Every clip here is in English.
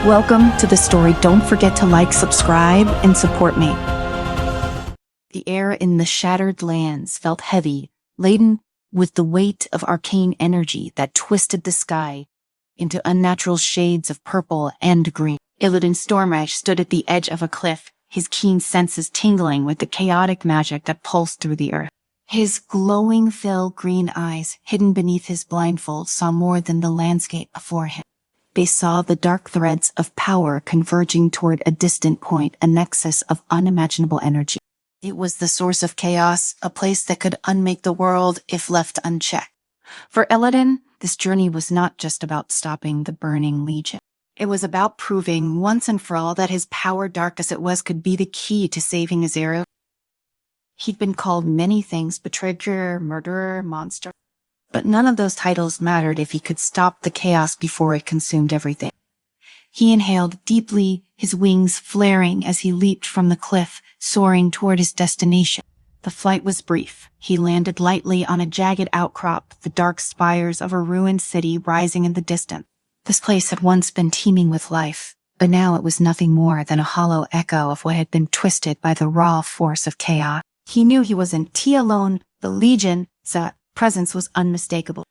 Welcome to the story. Don't forget to like, subscribe, and support me. The air in the shattered lands felt heavy, laden with the weight of arcane energy that twisted the sky into unnatural shades of purple and green. Illidan Stormash stood at the edge of a cliff, his keen senses tingling with the chaotic magic that pulsed through the earth. His glowing, pale green eyes, hidden beneath his blindfold, saw more than the landscape before him. They saw the dark threads of power converging toward a distant point, a nexus of unimaginable energy. It was the source of chaos, a place that could unmake the world if left unchecked. For Illidan, this journey was not just about stopping the burning legion. It was about proving once and for all that his power, dark as it was, could be the key to saving his era. He'd been called many things: betrayer, murderer, monster. But none of those titles mattered if he could stop the chaos before it consumed everything. He inhaled deeply, his wings flaring as he leaped from the cliff, soaring toward his destination. The flight was brief. He landed lightly on a jagged outcrop, the dark spires of a ruined city rising in the distance. This place had once been teeming with life, but now it was nothing more than a hollow echo of what had been twisted by the raw force of chaos. He knew he wasn't alone. The Legion's presence was unmistakable.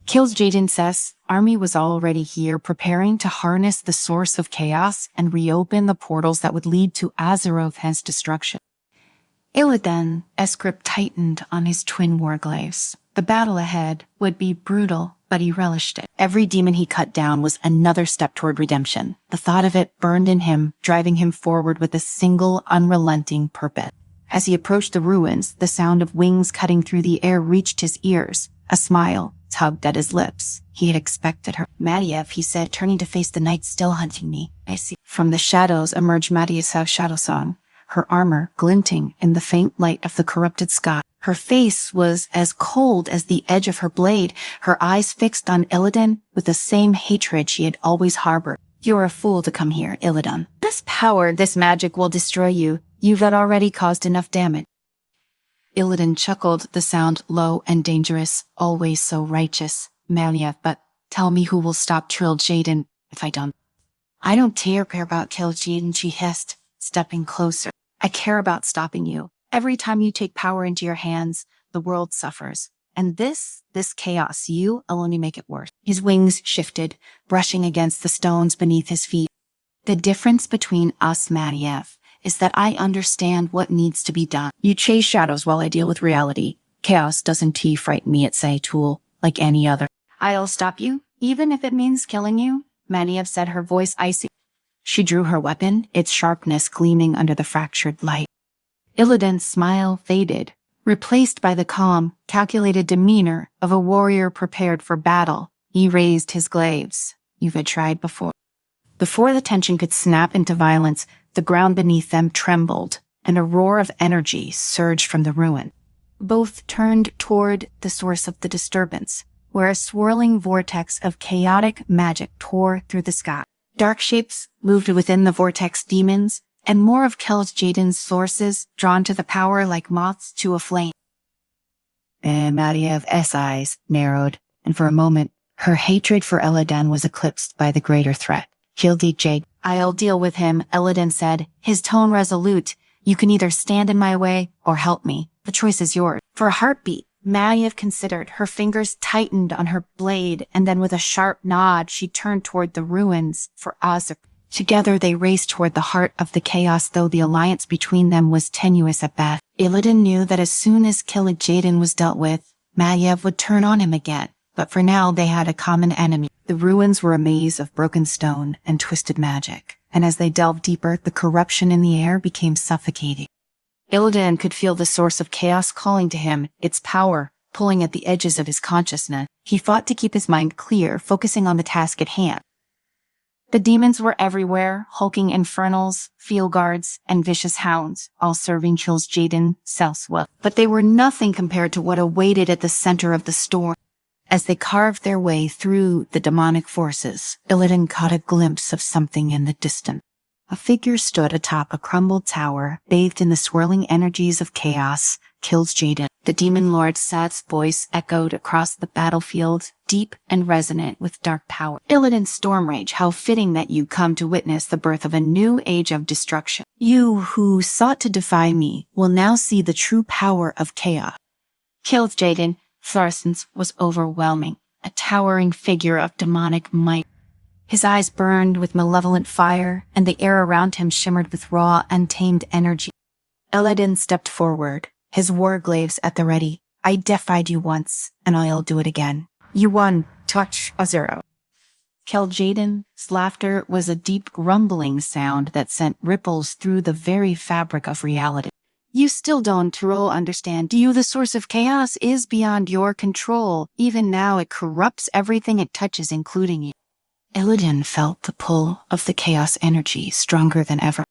Kil'jaeden's army was already here, preparing to harness the source of chaos and reopen the portals that would lead to Azeroth's destruction. Illidan's grip tightened on his twin warglaives. The battle ahead would be brutal, but he relished it. Every demon he cut down was another step toward redemption. The thought of it burned in him, driving him forward with a single, unrelenting purpose. As he approached the ruins, the sound of wings cutting through the air reached his ears. A smile tugged at his lips. He had expected her. "Matiev," he said, turning to face the night still hunting me. "I see." From the shadows emerged Matiev's shadow song, her armor glinting in the faint light of the corrupted sky. Her face was as cold as the edge of her blade, her eyes fixed on Illidan with the same hatred she had always harbored. "You're a fool to come here, Illidan. This power, this magic will destroy you. You've already caused enough damage." Illidan chuckled, the sound low and dangerous, always so righteous. "Matiev, but tell me who will stop Kil'jaeden if I don't." "I don't care about Kil'jaeden," she hissed, stepping closer. "I care about stopping you. Every time you take power into your hands, the world suffers. And this chaos, you only make it worse." His wings shifted, brushing against the stones beneath his feet. "The difference between us, Matiev, is that I understand what needs to be done. You chase shadows while I deal with reality. Chaos doesn't frighten me, it's a tool, like any other." "I'll stop you, even if it means killing you," Matiev said, her voice icy. She drew her weapon, its sharpness gleaming under the fractured light. Illidan's smile faded, replaced by the calm, calculated demeanor of a warrior prepared for battle. He raised his glaives. "You've tried before." Before the tension could snap into violence, the ground beneath them trembled, and a roar of energy surged from the ruin. Both turned toward the source of the disturbance, where a swirling vortex of chaotic magic tore through the sky. Dark shapes moved within the vortex, demons, and more of Kil'jaeden's sources drawn to the power like moths to a flame. And Matiev's eyes narrowed, and for a moment, her hatred for Illidan was eclipsed by the greater threat. "Kil'jaeden, I'll deal with him," Illidan said, his tone resolute. "You can either stand in my way or help me. The choice is yours." For a heartbeat, Matiev considered. Her fingers tightened on her blade, and then with a sharp nod, she turned toward the ruins for Azeroth. Together they raced toward the heart of the chaos, though the alliance between them was tenuous at best. Illidan knew that as soon as Kil'jaeden was dealt with, Matiev would turn on him again. But for now they had a common enemy. The ruins were a maze of broken stone and twisted magic, and as they delved deeper, the corruption in the air became suffocating. Illidan could feel the source of chaos calling to him, its power pulling at the edges of his consciousness. He fought to keep his mind clear, focusing on the task at hand. The demons were everywhere, hulking infernals, field guards, and vicious hounds, all serving Kil'jaeden's self-will. But they were nothing compared to what awaited at the center of the storm. As they carved their way through the demonic forces, Illidan caught a glimpse of something in the distance. A figure stood atop a crumbled tower, bathed in the swirling energies of chaos, kills Jaden. The Demon Lord's sad voice echoed across the battlefield, deep and resonant with dark power. Illidan Stormrage, how fitting that you come to witness the birth of a new age of destruction. You who sought to defy me will now see the true power of chaos. Kills Jaden. Fluorescence was overwhelming, a towering figure of demonic might. His eyes burned with malevolent fire, and the air around him shimmered with raw, untamed energy. Illidan stepped forward, his warglaives at the ready. I defied you once, and I'll do it again. You won. Touch a zero. Killed Jaden's laughter was a deep rumbling sound that sent ripples through the very fabric of reality. You still don't understand, do you? The source of chaos is beyond your control. Even now it corrupts everything it touches, including you. Illidan felt the pull of the chaos energy stronger than ever.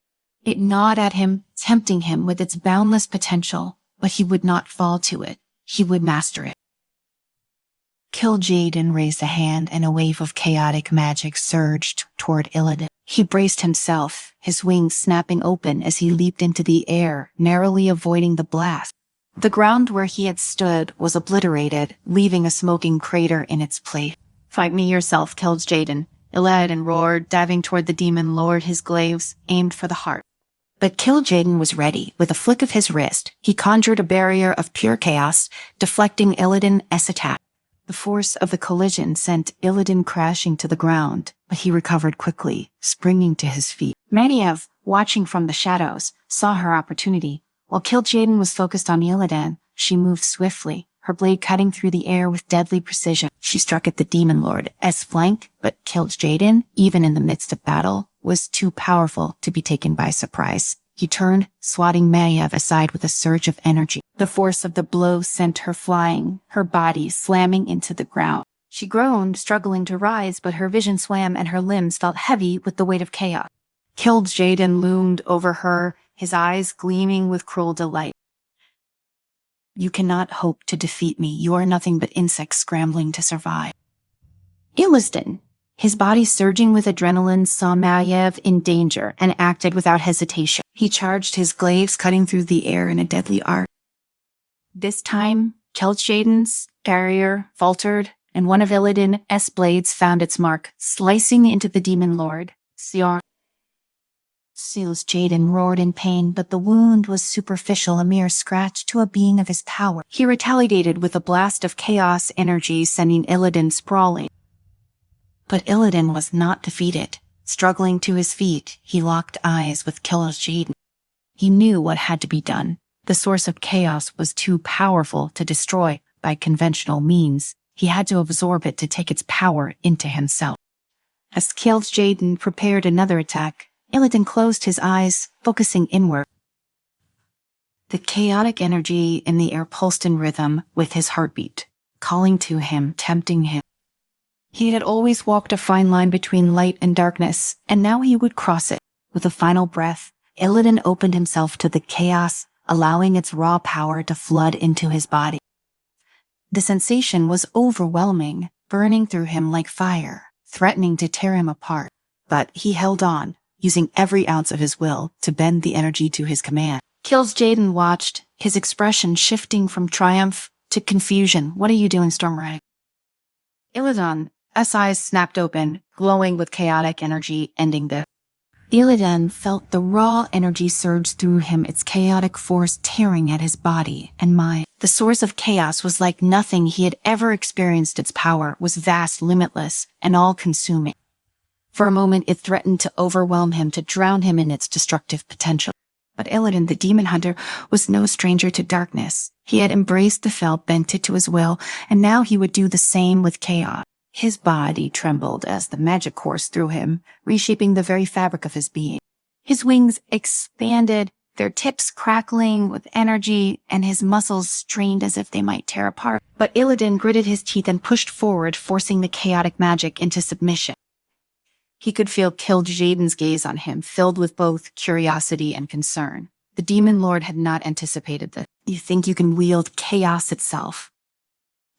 It gnawed at him, tempting him with its boundless potential, but he would not fall to it. He would master it. Jaden raised a hand, and a wave of chaotic magic surged toward Illidan. He braced himself, his wings snapping open as he leaped into the air, narrowly avoiding the blast. The ground where he had stood was obliterated, leaving a smoking crater in its place. Fight me yourself, Jaden. Illidan roared, diving toward the demon lord, his glaives aimed for the heart. But Jaden was ready. With a flick of his wrist, he conjured a barrier of pure chaos, deflecting Illidan's attack. The force of the collision sent Illidan crashing to the ground, but he recovered quickly, springing to his feet. Maniev, watching from the shadows, saw her opportunity. While Jaden was focused on Illidan, she moved swiftly, her blade cutting through the air with deadly precision. She struck at the Demon Lord's flank, but Jaden, even in the midst of battle, was too powerful to be taken by surprise. He turned, swatting Maiev aside with a surge of energy. The force of the blow sent her flying, her body slamming into the ground. She groaned, struggling to rise, but her vision swam and her limbs felt heavy with the weight of chaos. Jaden loomed over her, his eyes gleaming with cruel delight. You cannot hope to defeat me. You are nothing but insects scrambling to survive. Illidan, his body surging with adrenaline, saw Maiev in danger and acted without hesitation. He charged his glaives, cutting through the air in a deadly arc. This time, Jaden's barrier faltered, and one of Illidan's blades found its mark, slicing into the Demon Lord. Seals Jaden roared in pain, but the wound was superficial, a mere scratch to a being of his power. He retaliated with a blast of chaos energy, sending Illidan sprawling. But Illidan was not defeated. Struggling to his feet, he locked eyes with Jaden. He knew what had to be done. The source of chaos was too powerful to destroy by conventional means. He had to absorb it to take its power into himself. As Jaden prepared another attack, Illidan closed his eyes, focusing inward. The chaotic energy in the air pulsed in rhythm with his heartbeat, calling to him, tempting him. He had always walked a fine line between light and darkness, and now he would cross it. With a final breath, Illidan opened himself to the chaos, allowing its raw power to flood into his body. The sensation was overwhelming, burning through him like fire, threatening to tear him apart. But he held on, using every ounce of his will to bend the energy to his command. Jaden watched, his expression shifting from triumph to confusion. What are you doing, Stormrider? Illidan's eyes snapped open, glowing with chaotic energy, ending the. Illidan felt the raw energy surge through him, its chaotic force tearing at his body and mind. The source of chaos was like nothing he had ever experienced. Its power was vast, limitless, and all-consuming. For a moment, it threatened to overwhelm him, to drown him in its destructive potential. But Illidan, the demon hunter, was no stranger to darkness. He had embraced the fell, bent it to his will, and now he would do the same with chaos. His body trembled as the magic coursed through him, reshaping the very fabric of his being. His wings expanded, their tips crackling with energy, and his muscles strained as if they might tear apart. But Illidan gritted his teeth and pushed forward, forcing the chaotic magic into submission. He could feel Jaden's gaze on him, filled with both curiosity and concern. The Demon Lord had not anticipated this. You think you can wield chaos itself?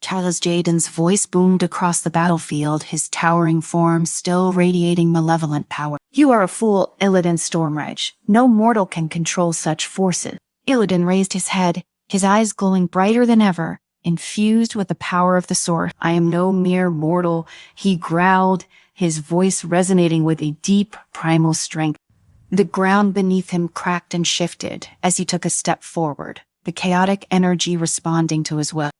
Jaden's voice boomed across the battlefield, his towering form still radiating malevolent power. You are a fool, Illidan Stormrage. No mortal can control such forces. Illidan raised his head, his eyes glowing brighter than ever, infused with the power of the sword. "I am no mere mortal," he growled, his voice resonating with a deep, primal strength. The ground beneath him cracked and shifted as he took a step forward, the chaotic energy responding to his will.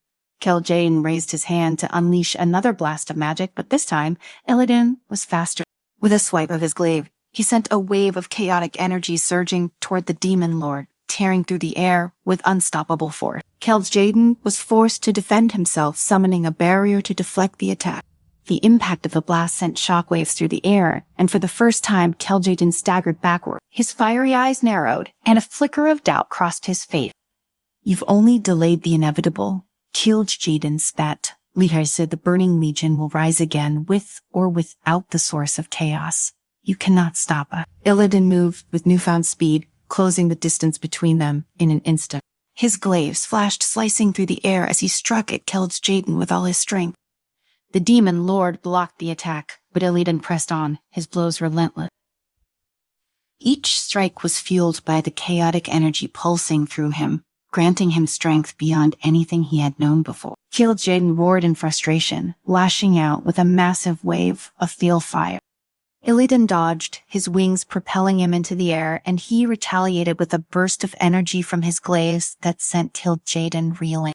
Kil'jaeden raised his hand to unleash another blast of magic, but this time, Illidan was faster. With a swipe of his glaive, he sent a wave of chaotic energy surging toward the demon lord, tearing through the air with unstoppable force. Kil'jaeden was forced to defend himself, summoning a barrier to deflect the attack. The impact of the blast sent shockwaves through the air, and for the first time, Kil'jaeden staggered backward. His fiery eyes narrowed, and a flicker of doubt crossed his face. "You've only delayed the inevitable." Kil'jaeden spat. "Lihar said the Burning Legion will rise again, with or without the source of chaos. You cannot stop us." Illidan moved with newfound speed, closing the distance between them in an instant. His glaives flashed, slicing through the air as he struck at Kil'jaeden with all his strength. The demon lord blocked the attack, but Illidan pressed on, his blows relentless. Each strike was fueled by the chaotic energy pulsing through him, granting him strength beyond anything he had known before. Kil'jaeden roared in frustration, lashing out with a massive wave of feel fire. Illidan dodged, his wings propelling him into the air, and he retaliated with a burst of energy from his glaives that sent Kil'jaeden reeling.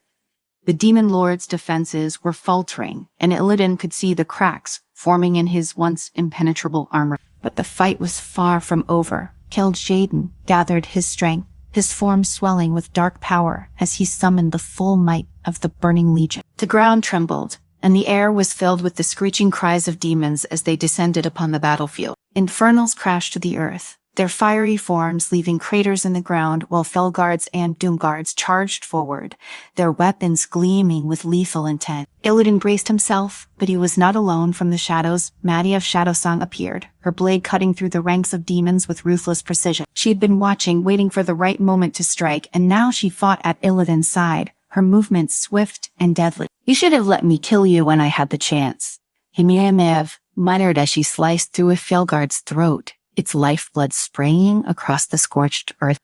The demon lord's defenses were faltering, and Illidan could see the cracks forming in his once impenetrable armor. But the fight was far from over. Kil'jaeden gathered his strength, his form swelling with dark power as he summoned the full might of the Burning Legion. The ground trembled, and the air was filled with the screeching cries of demons as they descended upon the battlefield. Infernals crashed to the earth, their fiery forms leaving craters in the ground, while Felguards and Doomguards charged forward, their weapons gleaming with lethal intent. Illidan braced himself, but he was not alone. From the shadows, Maddie of Shadowsong appeared, her blade cutting through the ranks of demons with ruthless precision. She had been watching, waiting for the right moment to strike, and now she fought at Illidan's side, her movements swift and deadly. "You should have let me kill you when I had the chance," Himiamev muttered as she sliced through a Felguard's throat, its lifeblood spraying across the scorched earth.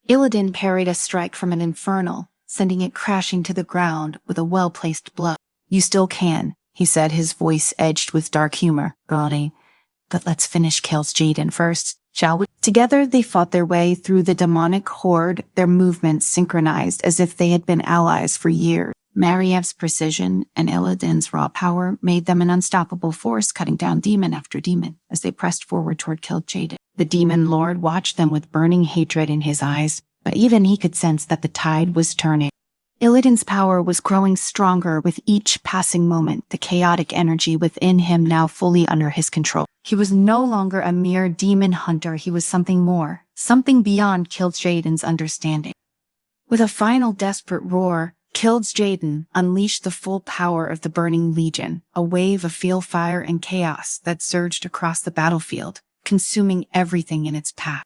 Illidan parried a strike from an infernal, sending it crashing to the ground with a well-placed blow. "You still can," he said, his voice edged with dark humor. "Golly, but let's finish Kil'jaeden first, shall we?" Together they fought their way through the demonic horde, their movements synchronized as if they had been allies for years. Mariev's precision and Illidan's raw power made them an unstoppable force, cutting down demon after demon as they pressed forward toward Kil'jaeden. The demon lord watched them with burning hatred in his eyes, but even he could sense that the tide was turning. Illidan's power was growing stronger with each passing moment, the chaotic energy within him now fully under his control. He was no longer a mere demon hunter, he was something more, something beyond Kil'jaeden's understanding. With a final desperate roar, Kil'jaeden unleashed the full power of the Burning Legion, a wave of feel fire and chaos that surged across the battlefield, consuming everything in its path.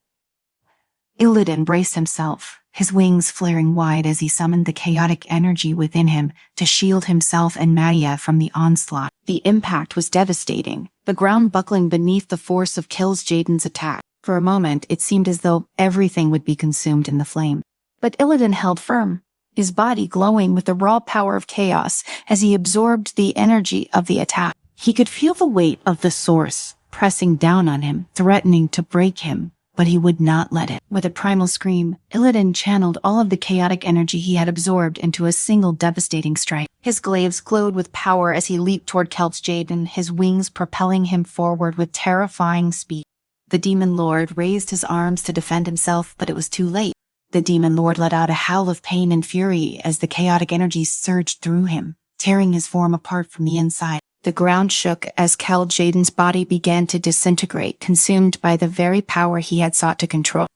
Illidan braced himself, his wings flaring wide as he summoned the chaotic energy within him to shield himself and Madia from the onslaught. The impact was devastating, the ground buckling beneath the force of Kil'jaeden's attack. For a moment, it seemed as though everything would be consumed in the flame. But Illidan held firm, his body glowing with the raw power of chaos as he absorbed the energy of the attack. He could feel the weight of the source pressing down on him, threatening to break him, but he would not let it. With a primal scream, Illidan channeled all of the chaotic energy he had absorbed into a single devastating strike. His glaives glowed with power as he leaped toward Kil'jaeden, his wings propelling him forward with terrifying speed. The demon lord raised his arms to defend himself, but it was too late. The demon lord let out a howl of pain and fury as the chaotic energy surged through him, tearing his form apart from the inside. The ground shook as Kil'jaeden's body began to disintegrate, consumed by the very power he had sought to control.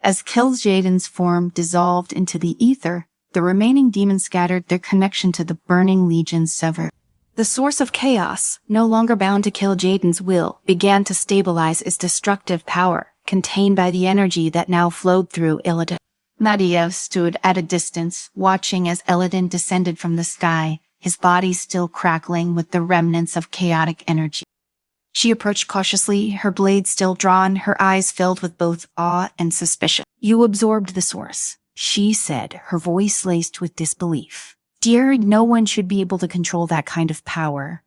As Kil'jaeden's form dissolved into the ether, the remaining demons scattered, their connection to the Burning Legion severed. The source of chaos, no longer bound to Kil'jaeden's will, began to stabilize its destructive power, contained by the energy that now flowed through Illidan. Madia stood at a distance, watching as Illidan descended from the sky, his body still crackling with the remnants of chaotic energy. She approached cautiously, her blade still drawn, her eyes filled with both awe and suspicion. "You absorbed the source," she said, her voice laced with disbelief. Dear, no one should be able to control that kind of power.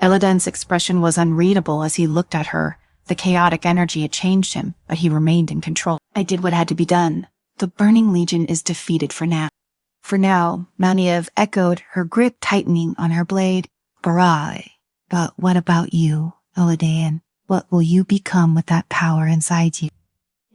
Illidan's expression was unreadable as he looked at her. The chaotic energy had changed him, but he remained in control. I did what had to be done. The Burning Legion is defeated for now. For now, Maniev echoed, her grip tightening on her blade. Barai. But what about you, Illidan? What will you become with that power inside you?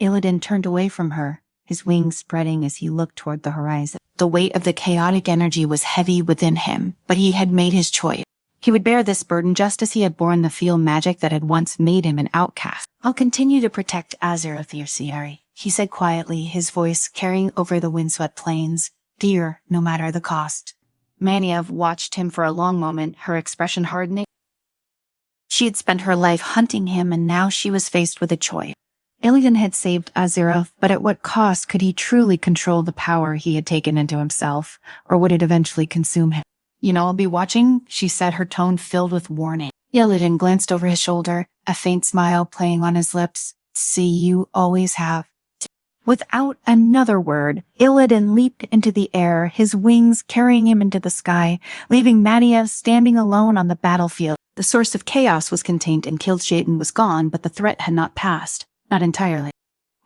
Illidan turned away from her, his wings spreading as he looked toward the horizon. The weight of the chaotic energy was heavy within him, but he had made his choice. He would bear this burden just as he had borne the field magic that had once made him an outcast. I'll continue to protect Azeroth, Thirsiari, he said quietly, his voice carrying over the windswept plains. Dear, no matter the cost. Maniev watched him for a long moment, her expression hardening. She had spent her life hunting him, and now she was faced with a choice. Illidan had saved Azeroth, but at what cost could he truly control the power he had taken into himself, or would it eventually consume him? I'll be watching, she said, her tone filled with warning. Illidan glanced over his shoulder, a faint smile playing on his lips. See, you always have. Without another word, Illidan leaped into the air, his wings carrying him into the sky, leaving Maniev standing alone on the battlefield. The source of chaos was contained and Kil'jaeden was gone, but the threat had not passed. Not entirely.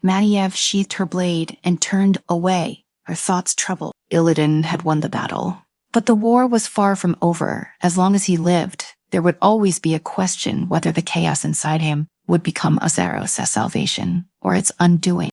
Maniev sheathed her blade and turned away, her thoughts troubled. Illidan had won the battle. But the war was far from over. As long as he lived, there would always be a question whether the chaos inside him would become Azeroth's salvation or its undoing.